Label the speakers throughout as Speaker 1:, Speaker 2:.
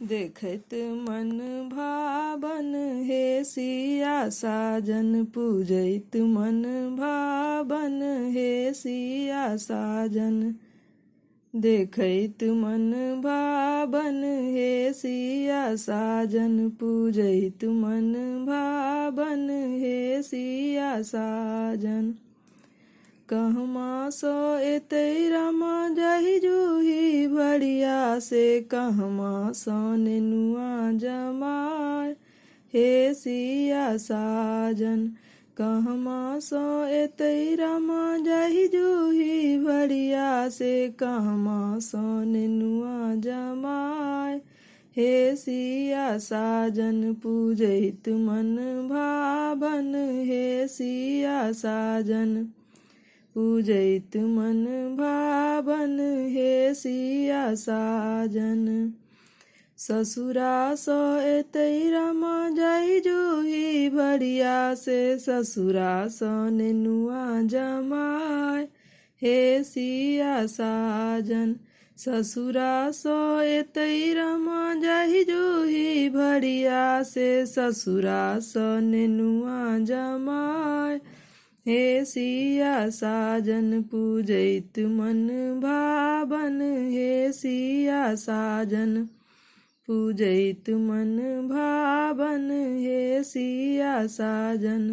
Speaker 1: देखत मन भावन हे सिया साजन पूजैत मन भावन हे सिया साजन। देखैत मन भावन हे सिया साजन पूजैत मन भावन हे सिया साजन। कहमा सो एतै रामा जाहि जूही भड़िया से कहमा सो नेनुआ जमाय हे सिया साजन। कहमा सो एतै रामा जाहि जूही भड़िया से कहमा सो नेनुआ जमाय हे सिया साजन पूजैत मन भावन हे सिया साजन। पूजैत मन भावन हे सिया साजन। ससुरा सो एतै रामा जाहि जूही भड़िया से ससुरा सो नेनुआ जमाय हे सिया साजन। ससुरा सो एतै रामा जाहि जूही भड़िया से ससुरा सो नेनुआ जमाय हे सिया साजन पूजैत मन भावन हे सिया साजन। पूजैत मन भावन हे सिया साजन।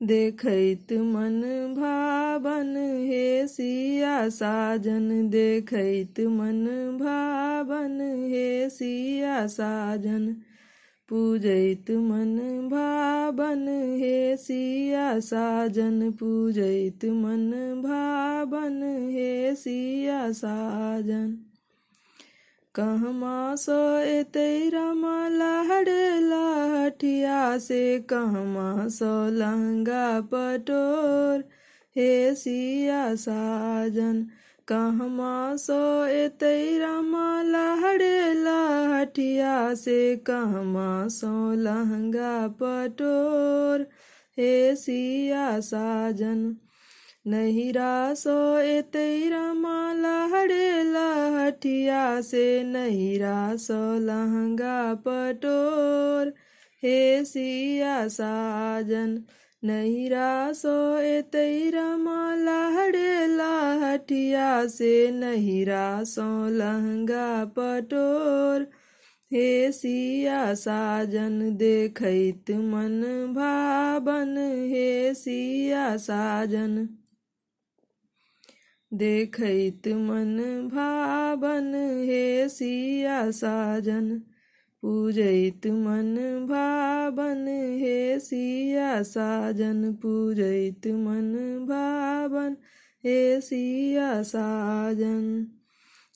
Speaker 1: देखैत मन भावन हे सिया साजन देखैत मन भावन हे सिया साजन। पूजैत मन भावन हे सिया साजन पूजैत मन भावन हे सिया साजन। कहमा सो एतै रामा लाहड़े लाहठिया से कहमा सो लहंगा पटोर हे सिया साजन। कहमा सो एतै रामा लाहड़े लाहठिया से कहमा सो लहंगा पटोर हे सिया साजन। नहिरा सो एतै रामा लाहड़े लाहठिया से नहिरा सो लहंगा पटोर हे सिया साजन। नहिरा सो एतै रामा लाहड़े लाहठिया से नहिरा सो लहंगा पटोर हे सिया साजन। देखैत मन भावन हे सिया साजन। देखैत मन भावन हे सिया साजन। पूजैत मन भावन हे सिया साजन पूजैत मन भावन हे सिया साजन।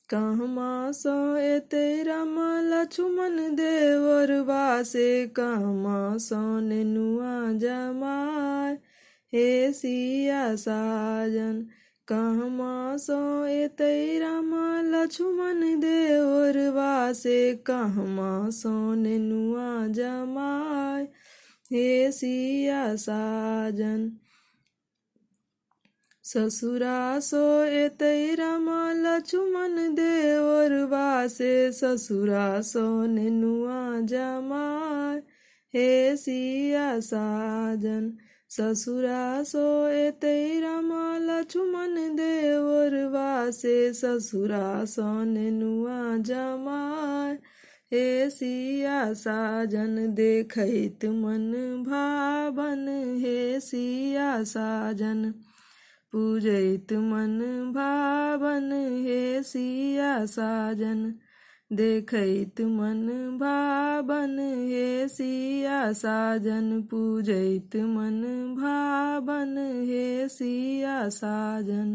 Speaker 1: कहमा सो एतै रामा लक्ष्मण देवरवा से कहमा सो नेनुआ जमाय हे सिया साजन। कहमा सो एतै रामा लक्ष्मण देवरवा से कहमा सो नेनुआ जमाय हे सिया साजन। ससुरा सो एतै रामा लक्ष्मण देवरवा से ससुरा सो नेनुआ जमाय हे सिया साजन। ससुरा सो एतै रामा लक्ष्मण देवरवा से ससुरा सो नेनुआ जमाय हे सिया साजन। देखैत मन भावन हे सिया साजन। पूजैत मन भावन हे सिया साजन। देखैत मन भावन हे सिया साजन पूजैत मन भावन हे सिया साजन।